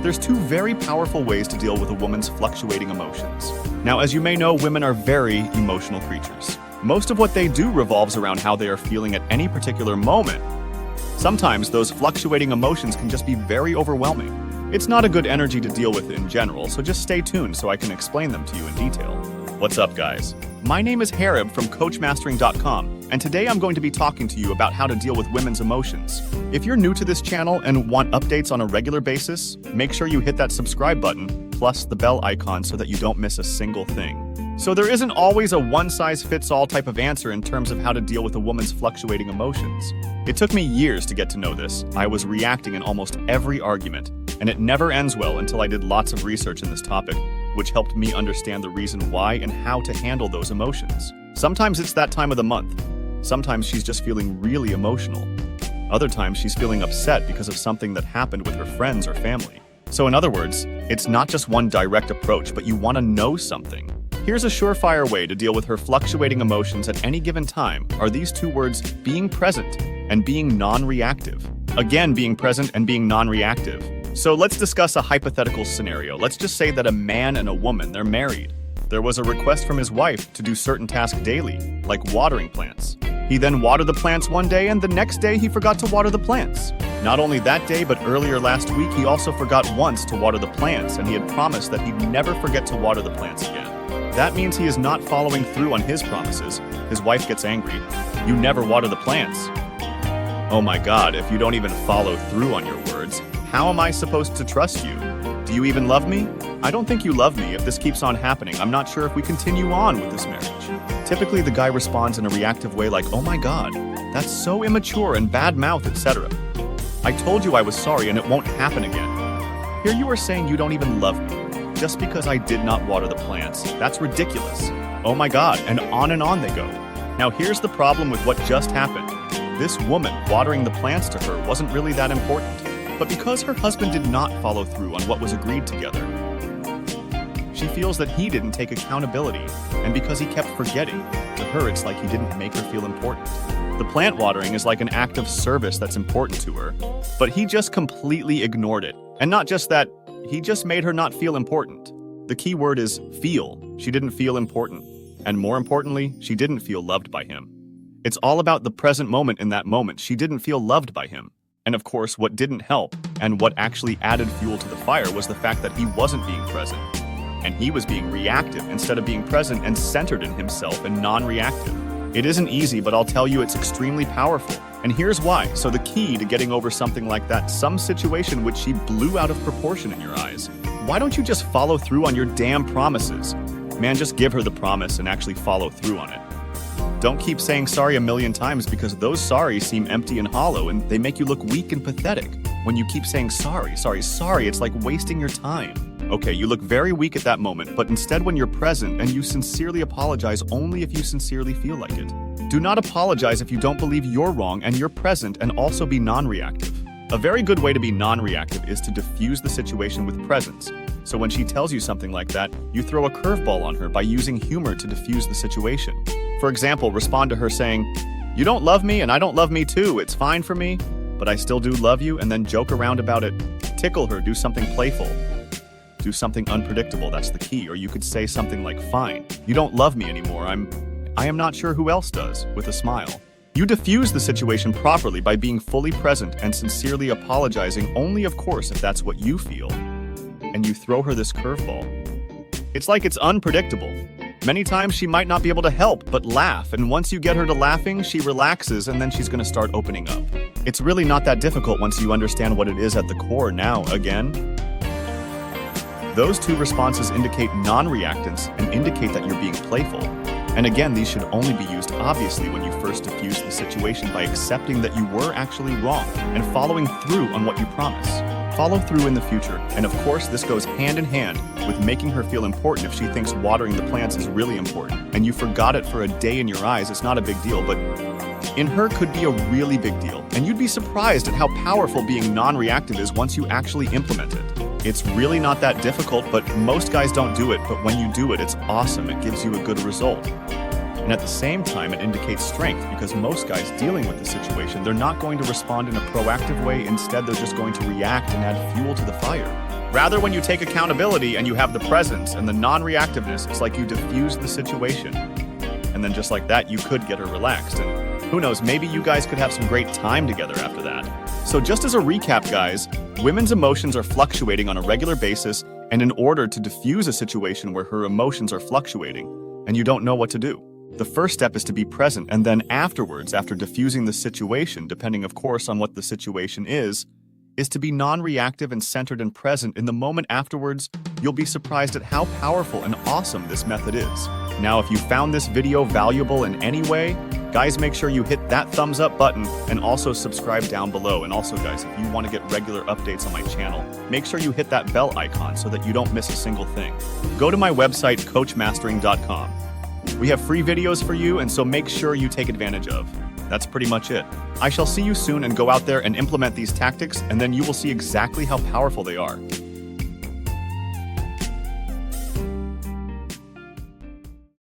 There's two very powerful ways to deal with a woman's fluctuating emotions. Now, as you may know, women are very emotional creatures. Most of what they do revolves around how they are feeling at any particular moment. Sometimes those fluctuating emotions can just be very overwhelming. It's not a good energy to deal with in general, so just stay tuned so I can explain them to you in detail. What's up, guys? My name is Harib from CoachMastering.com, and today I'm going to be talking to you about how to deal with women's emotions. If you're new to this channel and want updates on a regular basis, make sure you hit that subscribe button, plus the bell icon so that you don't miss a single thing. So there isn't always a one-size-fits-all type of answer in terms of how to deal with a woman's fluctuating emotions. It took me years to get to know this. I was reacting in almost every argument, and it never ends well until I did lots of research in this topic, which helped me understand the reason why and how to handle those emotions. Sometimes it's that time of the month. Sometimes she's just feeling really emotional. Other times she's feeling upset because of something that happened with her friends or family. So in other words, it's not just one direct approach, but you want to know something. Here's a surefire way to deal with her fluctuating emotions at any given time are these two words, being present and being non-reactive. Again, being present and being non-reactive. So let's discuss a hypothetical scenario. Let's just say that a man and a woman, they're married. There was a request from his wife to do certain tasks daily, like watering plants. He then watered the plants one day, and the next day he forgot to water the plants. Not only that day, but earlier last week, he also forgot once to water the plants, and he had promised that he'd never forget to water the plants again. That means he is not following through on his promises. His wife gets angry. You never water the plants. Oh my God, if you don't even follow through on your words, how am I supposed to trust you? Do you even love me? I don't think you love me. If this keeps on happening, I'm not sure if we continue on with this marriage. Typically, the guy responds in a reactive way like, oh my God, that's so immature and bad mouth, etc. I told you I was sorry and it won't happen again. Here you are saying you don't even love me just because I did not water the plants. That's ridiculous. Oh my God, and on they go. Now here's the problem with what just happened. This woman watering the plants to her wasn't really that important. But because her husband did not follow through on what was agreed together, she feels that he didn't take accountability, and because he kept forgetting, to her it's like he didn't make her feel important. The plant watering is like an act of service that's important to her, but he just completely ignored it. And not just that, he just made her not feel important. The key word is feel. She didn't feel important. And more importantly, she didn't feel loved by him. It's all about the present moment in that moment. She didn't feel loved by him. And of course, what didn't help, and what actually added fuel to the fire, was the fact that he wasn't being present. And he was being reactive instead of being present and centered in himself and non-reactive. It isn't easy, but I'll tell you it's extremely powerful. And here's why. So the key to getting over something like that, some situation which she blew out of proportion in your eyes, why don't you just follow through on your damn promises? Man, just give her the promise and actually follow through on it. Don't keep saying sorry a million times because those sorries seem empty and hollow and they make you look weak and pathetic. When you keep saying sorry, it's like wasting your time. Okay, you look very weak at that moment, but instead when you're present and you sincerely apologize only if you sincerely feel like it. Do not apologize if you don't believe you're wrong and you're present, and also be non-reactive. A very good way to be non-reactive is to diffuse the situation with presence. So when she tells you something like that, you throw a curveball on her by using humor to diffuse the situation. For example, respond to her saying, you don't love me and I don't love me too, it's fine for me, but I still do love you, and then joke around about it. Tickle her, do something playful. Do something unpredictable, that's the key. Or you could say something like, fine, you don't love me anymore, I am not sure who else does, with a smile. You diffuse the situation properly by being fully present and sincerely apologizing only, of course, if that's what you feel. And you throw her this curveball. It's like it's unpredictable. Many times she might not be able to help but laugh, and once you get her to laughing, she relaxes and then she's going to start opening up. It's really not that difficult once you understand what it is at the core. Now, again, those two responses indicate non-reactance and indicate that you're being playful. And again, these should only be used obviously when you first diffuse the situation by accepting that you were actually wrong and following through on what you promise. Follow through in the future, and of course this goes hand in hand with making her feel important. If she thinks watering the plants is really important and you forgot it for a day in your eyes, it's not a big deal, but in her could be a really big deal. And you'd be surprised at how powerful being non-reactive is once you actually implement it. It's really not that difficult, but most guys don't do it, but when you do it, it's awesome. It gives you a good result. And at the same time, it indicates strength because most guys dealing with the situation, they're not going to respond in a proactive way. Instead, they're just going to react and add fuel to the fire. Rather, when you take accountability and you have the presence and the non-reactiveness, it's like you diffuse the situation. And then just like that, you could get her relaxed. And who knows, maybe you guys could have some great time together after that. So just as a recap, guys, women's emotions are fluctuating on a regular basis, and in order to diffuse a situation where her emotions are fluctuating and you don't know what to do, the first step is to be present, and then afterwards, after diffusing the situation, depending of course on what the situation is to be non-reactive and centered and present in the moment afterwards. You'll be surprised at how powerful and awesome this method is. Now, if you found this video valuable in any way, guys, make sure you hit that thumbs up button and also subscribe down below. And also, guys, if you want to get regular updates on my channel, make sure you hit that bell icon so that you don't miss a single thing. Go to my website, coachmastering.com. We have free videos for you, and so make sure you take advantage of. That's pretty much it. I shall see you soon, and go out there and implement these tactics, and then you will see exactly how powerful they are.